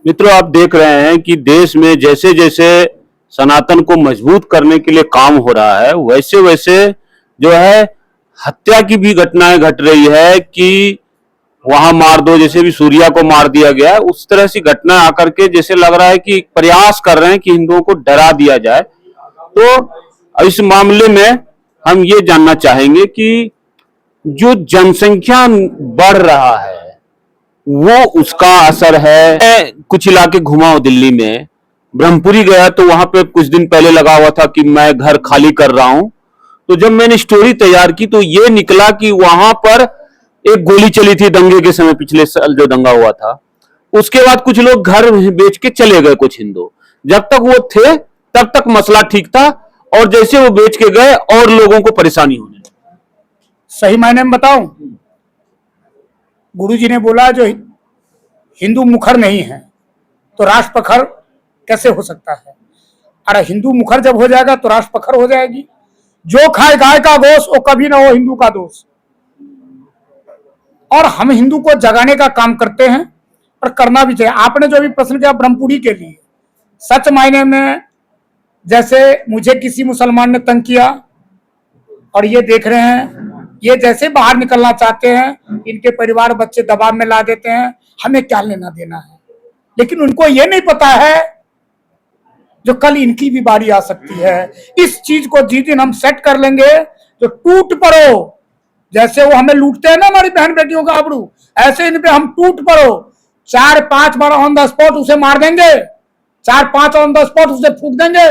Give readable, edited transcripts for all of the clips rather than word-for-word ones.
मित्रों, आप देख रहे हैं कि देश में जैसे जैसे सनातन को मजबूत करने के लिए काम हो रहा है, वैसे वैसे जो है हत्या की भी घटनाएं घट रही है कि वहां मार दो, जैसे भी सूर्या को मार दिया गया है, उस तरह सी घटना आकर के जैसे लग रहा है कि प्रयास कर रहे हैं कि हिंदुओं को डरा दिया जाए। तो इस मामले में हम ये जानना चाहेंगे कि जो जनसंख्या बढ़ रहा है वो उसका असर है। मैं कुछ इलाके घुमा हूं दिल्ली में, ब्रह्मपुरी गया तो वहां पे कुछ दिन पहले लगा हुआ था कि मैं घर खाली कर रहा हूं। तो जब मैंने स्टोरी तैयार की तो ये निकला कि वहां पर एक गोली चली थी दंगे के समय, पिछले साल जो दंगा हुआ था। उसके बाद कुछ लोग घर बेच के चले गए, कुछ हिंदू। जब तक वो थे तब तक मसला ठीक था, और जैसे वो बेच के गए और लोगों को परेशानी होने लगी। सही मायने में बताऊं, गुरुजी ने बोला जो हिंदू मुखर नहीं है तो राष्ट्र प्रखर कैसे हो सकता है। अरे हिंदू मुखर जब हो जाएगा तो राष्ट्र प्रखर हो जाएगी। जो खाए गाय का गोश्त वो कभी ना हो हिंदू का दोष। और हम हिंदू को जगाने का काम करते हैं और करना भी चाहिए। आपने जो भी प्रश्न किया ब्रह्मपुरी के लिए, सच मायने में जैसे मुझे किसी मुसलमान ने तंग किया और ये देख रहे हैं, ये जैसे बाहर निकलना चाहते हैं इनके परिवार बच्चे दबाव में ला देते हैं, हमें क्या लेना देना है। लेकिन उनको ये नहीं पता है जो कल इनकी भी बारी आ सकती है। इस चीज को जिस दिन हम सेट कर लेंगे तो टूट पड़ो, जैसे वो हमें लूटते हैं ना हमारी बहन बेटियों का आबरू, ऐसे इन पे हम टूट पड़ो। 4-5 बार ऑन द स्पॉट उसे मार देंगे, 4-5 ऑन द स्पॉट उसे फूक देंगे,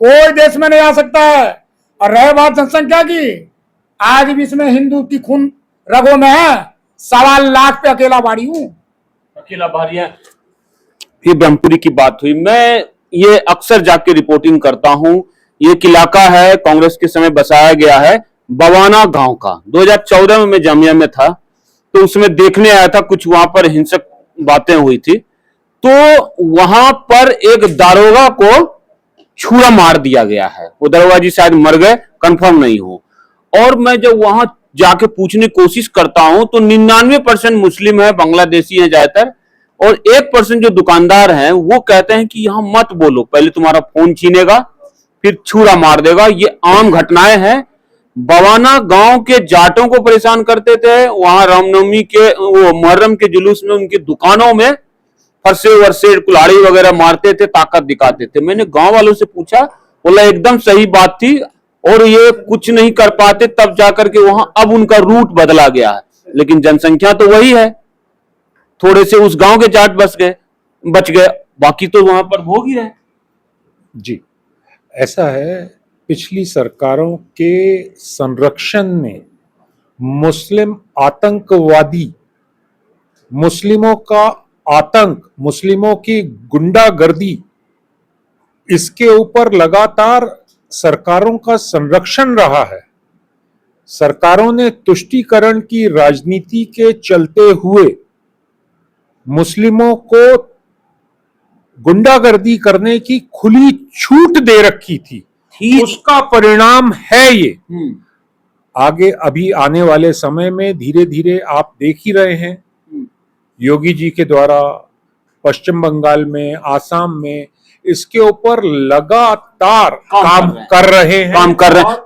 कोई देश में नहीं आ सकता है। और रहे बात जनसंख्या की, आज भी इसमें हिंदू की खून रगों में है। 1.25 लाख पे अकेला बारी हूं, अकेला बारी है। ये ब्रह्मपुरी की बात हुई। मैं ये अक्सर जाके रिपोर्टिंग करता हूं। ये एक इलाका है, कांग्रेस के समय बसाया गया है, बवाना गांव का। 2014 में मैं जामिया में था तो उसमें देखने आया था, कुछ वहां पर हिंसक बातें हुई थी। तो वहां पर एक दारोगा को छुरा मार दिया गया है। वो दारोगा जी शायद मर गए, कंफर्म नहीं हो। और मैं जब वहां जाके पूछने की कोशिश करता हूं तो 99% मुस्लिम है, बांग्लादेशी है ज्यादातर, और 1% जो दुकानदार हैं वो कहते हैं कि यहां मत बोलो, पहले तुम्हारा फोन छीनेगा फिर छुरा मार देगा। ये आम घटनाएं हैं। बवाना गांव के जाटों को परेशान करते थे। वहां रामनवमी के वो मुहर्रम के जुलूस में उनकी दुकानों में फरसे वरसे कुल्हाड़ी वगैरह मारते थे, ताकत दिखाते थे। मैंने गांव वालों से पूछा, बोला एकदम सही बात थी और ये कुछ नहीं कर पाते, तब जाकर के वहां अब उनका रूट बदला गया है। लेकिन जनसंख्या तो वही है, थोड़े से उस गांव के जाट बच गए, बाकी तो वहां पर भोग ही रहे। जी, ऐसा है, पिछली सरकारों के संरक्षण ने मुस्लिम आतंकवादी, मुस्लिमों का आतंक, मुस्लिमों की गुंडागर्दी, इसके ऊपर लगातार सरकारों का संरक्षण रहा है। सरकारों ने तुष्टीकरण की राजनीति के चलते हुए मुस्लिमों को गुंडागर्दी करने की खुली छूट दे रखी थी। उसका परिणाम है ये। आगे अभी आने वाले समय में धीरे धीरे आप देख ही रहे हैं, योगी जी के द्वारा पश्चिम बंगाल में, आसाम में इसके ऊपर लगातार काम कर रहे हैं।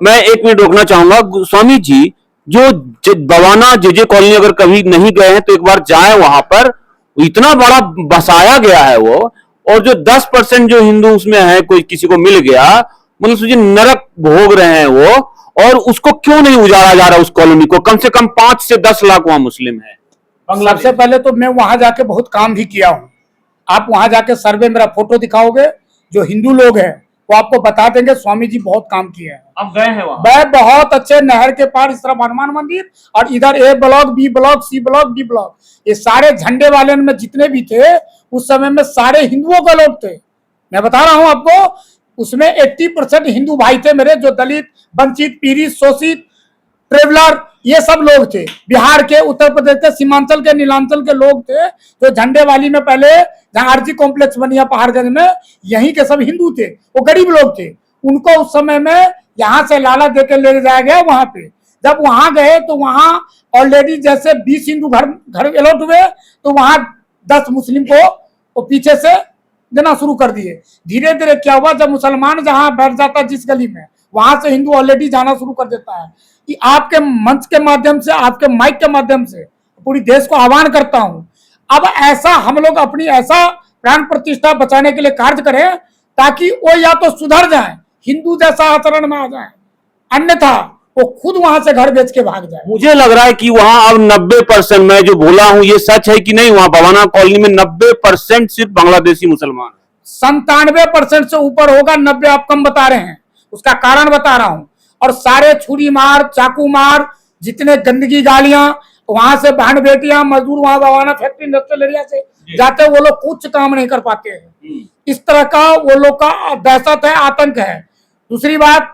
मैं 1 मिनट रोकना चाहूंगा स्वामी जी। जो बवाना जेजे कॉलोनी अगर कभी नहीं गए हैं तो एक बार जाएं, वहां पर इतना बड़ा बसाया गया है वो। और जो 10% जो हिंदू उसमें है, कोई किसी को मिल गया, मतलब सोचिए नरक भोग रहे हैं वो। और उसको क्यों नहीं उजाड़ा जा रहा उस कॉलोनी को? कम से कम 5 से 10 लाख वहां मुस्लिम है। सबसे पहले तो मैं वहां जाके बहुत काम भी किया हूं। आप वहां जाके सर्वे, मेरा फोटो दिखाओगे, जो हिंदू लोग हैं वो आपको बता देंगे स्वामी जी बहुत काम किए हैं। अब गए हैं वहां? वह बहुत अच्छे, नहर के पार इस तरफ हनुमान मंदिर, और इधर A block, B block, C block, D block, ये सारे झंडे वाले में जितने भी थे उस समय में सारे हिंदुओं के लोग थे। मैं बता रहा हूं आपको, उसमें 80% हिंदू भाई थे मेरे, जो दलित, वंचित, पीड़ित, शोषित, ट्रेवलर, ये सब लोग थे। बिहार के, उत्तर प्रदेश के, सीमांचल के, नीलांचल के लोग थे। जो झंडे वाली में पहले जहां आरजी कॉम्प्लेक्स बनिया पहाड़गंज में, यहीं के सब हिंदू थे, वो गरीब लोग थे। उनको उस समय में यहाँ से लाला देकर ले जाया गया वहां पे। जब वहां गए तो वहां ऑलरेडी जैसे 20 हिंदू घर अलॉट हुए, तो वहां 10 मुस्लिम को वो पीछे से देना शुरू कर दिए। धीरे धीरे क्या हुआ, जब मुसलमान जहां बैठ जाता है जिस गली में, वहां से हिंदू ऑलरेडी जाना शुरू कर देता है। कि आपके मंच के माध्यम से, आपके माइक के माध्यम से पूरी देश को आह्वान करता हूं, अब ऐसा हम लोग अपनी ऐसा प्राण प्रतिष्ठा बचाने के लिए कार्य करें ताकि वो या तो सुधर जाए, हिंदू जैसा आचरण में आ जाए, अन्यथा वो खुद वहां से घर बेच के भाग जाए। मुझे लग रहा है कि वहां अब 90%, मैं जो बोला हूं ये सच है कि नहीं, वहां भवाना कॉलोनी में 90% सिर्फ बांग्लादेशी मुसलमान है। 97% से ऊपर होगा, 90 आप कम बता रहे हैं। उसका कारण बता रहा हूं। और सारे छुरी मार, चाकू मार, जितने गंदगी गालियां, वहां से बहन बेटियां मजदूर वहां भवाना फैक्ट्री इंडस्ट्रियल एरिया से जाते, वो लोग कुछ काम नहीं कर पाते हैं। इस तरह का वो लोग का दहशत है, आतंक है। दूसरी बात,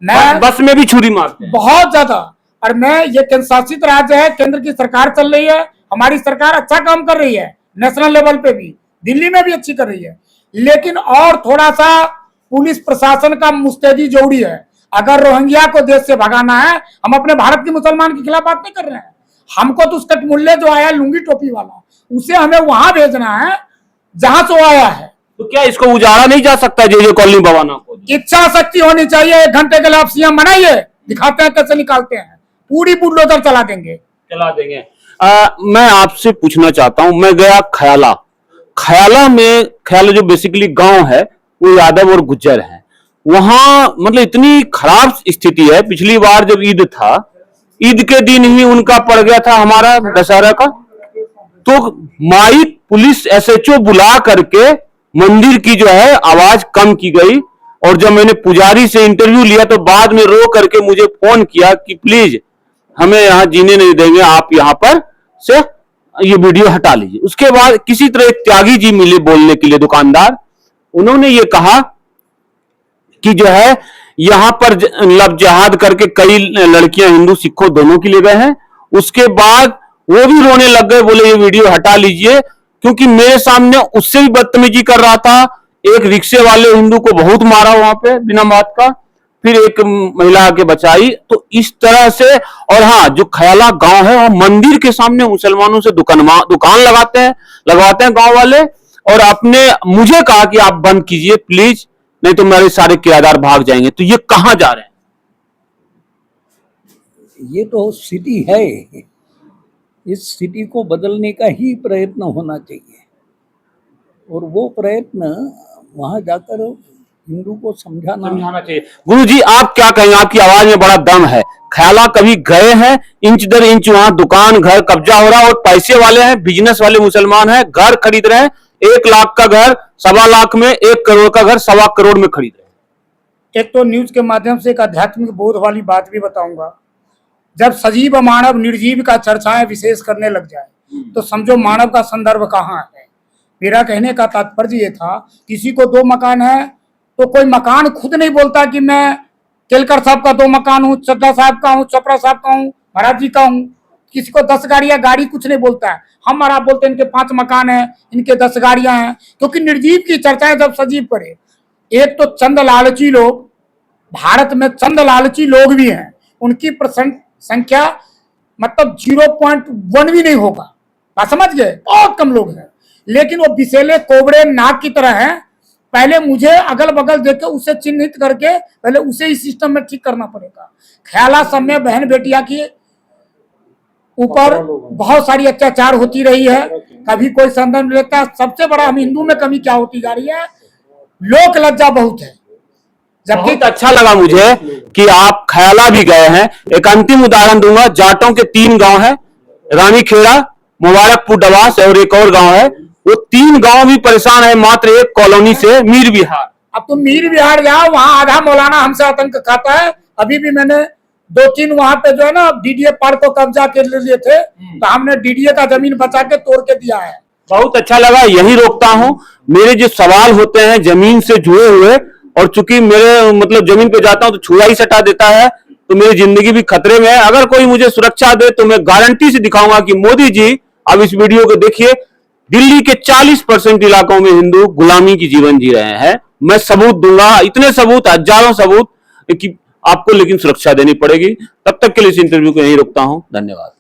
मैं बस में भी छुरी मारते हैं बहुत ज्यादा। और मैं, ये केंद्र शासित राज्य है, केंद्र की सरकार चल रही है, हमारी सरकार अच्छा काम कर रही है, नेशनल लेवल पे भी, दिल्ली में भी अच्छी कर रही है, लेकिन और थोड़ा सा पुलिस प्रशासन का मुस्तैदी जरूरी है। अगर रोहिंग्या को देश से भगाना है, हम अपने भारत के मुसलमान के खिलाफ बात नहीं कर रहे हैं। हमको तो उसका मुल्ले जो आया लुंगी टोपी वाला, उसे हमें वहां भेजना है जहां से वो आया है। तो क्या इसको उजाड़ा नहीं जा सकता जे कॉलोनी भवाना को? इच्छा शक्ति होनी चाहिए। 1 घंटे के लिए आप सीएम बनाइए, दिखाते हैं कैसे निकालते हैं, पूरी बुलडोजर चला देंगे। मैं आपसे पूछना चाहता हूं, मैं गया खयाला में, खयाला जो बेसिकली गांव है वो यादव और गुज्जर है। वहां मतलब इतनी खराब स्थिति है, पिछली बार जब ईद था, ईद के दिन ही उनका पड़ गया था हमारा दशहरा का, तो माइक पुलिस एसएचओ बुला करके मंदिर की जो है आवाज कम की गई। और जब मैंने पुजारी से इंटरव्यू लिया तो बाद में रो करके मुझे फोन किया कि प्लीज हमें यहां जीने नहीं देंगे, आप यहां पर से ये वीडियो हटा लीजिए। उसके बाद किसी तरह एक त्यागी जी मिले बोलने के लिए, दुकानदार, उन्होंने ये कहा कि जो है यहां पर लब जहाद करके कई लड़कियां हिंदू सिखों दोनों के लिए गए हैं। उसके बाद वो भी रोने लग गए, बोले ये वीडियो हटा लीजिए, क्योंकि मेरे सामने उससे भी बदतमीजी कर रहा था। एक रिक्शे वाले हिंदू को बहुत मारा वहां पे बिना बात का, फिर एक महिला आके बचाई। तो इस तरह से, और हाँ, जो खयाला गांव है वहां मंदिर के सामने मुसलमानों से दुकान लगवाते हैं गांव वाले, और अपने मुझे कहा कि आप बंद कीजिए प्लीज, नहीं तो मेरे सारे किराएदार भाग जाएंगे। तो ये कहां जा रहे हैं? ये तो सिटी है, इस सिटी को बदलने का ही प्रयत्न होना चाहिए, और वो प्रयत्न वहां जाकर हिंदू को समझाना चाहिए। गुरु जी आप क्या कहेंगे? आपकी आवाज में बड़ा दम है। खयाला कभी गए हैं? इंच दर इंच वहां दुकान घर कब्जा हो रहा है, और पैसे वाले हैं, बिजनेस वाले मुसलमान हैं, घर खरीद रहे हैं। 1 लाख का घर 1.25 लाख में, 1 करोड़ का घर 1.25 करोड़ में खरीद रहे हैं। एक तो न्यूज के माध्यम से एक आध्यात्मिक बोध वाली बात भी बताऊंगा। जब सजीव मानव निर्जीव का चर्चाएं विशेष करने लग जाए तो समझो मानव का संदर्भ कहाँ है। मेरा कहने का तात्पर्य ये था, किसी को 2 मकान है तो कोई मकान खुद नहीं बोलता कि मैं केलकर साहब का 2 मकान हूँ, चड्डा साहब का हूँ, चोपड़ा साहब का हूँ, महाराज जी का हूँ। किसी को 10 गाड़ियां, गाड़ी कुछ नहीं बोलता है। हम और आप बोलते हैं इनके 5 मकान हैं, इनके 10 गाड़ियां हैं, क्योंकि निर्जीव की चर्चाएं जब सजीव करे। एक तो चंद लालची लोग, भारत में चंद लालची लोग भी हैं, उनकी परसेंट संख्या मतलब 0.1 भी नहीं होगा, बात समझ गए, बहुत कम लोग हैं। लेकिन वो विषैले कोबड़े नाग की तरह हैं। पहले मुझे अगल बगल देख के उसे चिन्हित करके पहले उसे इस सिस्टम में ठीक करना पड़ेगा। ख्याला सब में बहन बेटिया की ऊपर बहुत सारी अत्याचार होती रही है, कभी कोई संदर्भ नहीं लेता। सबसे बड़ा हम हिंदू में कमी क्या होती जा रही है, लोक लज्जा बहुत है। जबकि अच्छा लगा मुझे कि आप खयाला भी गए हैं। एक अंतिम उदाहरण दूंगा, जाटों के 3 गांव है, रानीखेड़ा, मुबारकपुर डवास और एक और गांव है। वो 3 गांव भी परेशान है मात्र एक कॉलोनी से, मीर विहार। अब तुम मीर विहार जाओ, वहां आधा मौलाना हमसे आतंक खाता है। अभी भी मैंने 2-3 वहां पे जो है ना डीडीए पार्क को कब्जा कर लिए थे, तो हमने डीडीए का जमीन बचा के तोड़ के दिया है। बहुत अच्छा लगा, यही रोकता हूं। मेरे जो सवाल होते हैं जमीन से जुड़े हुए, और चूंकि मेरे मतलब जमीन पे जाता हूं तो छुरा ही सटा देता है, तो मेरी जिंदगी भी खतरे में है। अगर कोई मुझे सुरक्षा दे तो मैं गारंटी से दिखाऊंगा कि मोदी जी, अब इस वीडियो को देखिए, दिल्ली के 40% इलाकों में हिंदू गुलामी की जीवन जी रहे हैं। मैं सबूत दूंगा, इतने सबूत, हजारों सबूत, कि आपको लेकिन सुरक्षा देनी पड़ेगी। तब तक के लिए इस इंटरव्यू को यहीं रोकता हूं। धन्यवाद।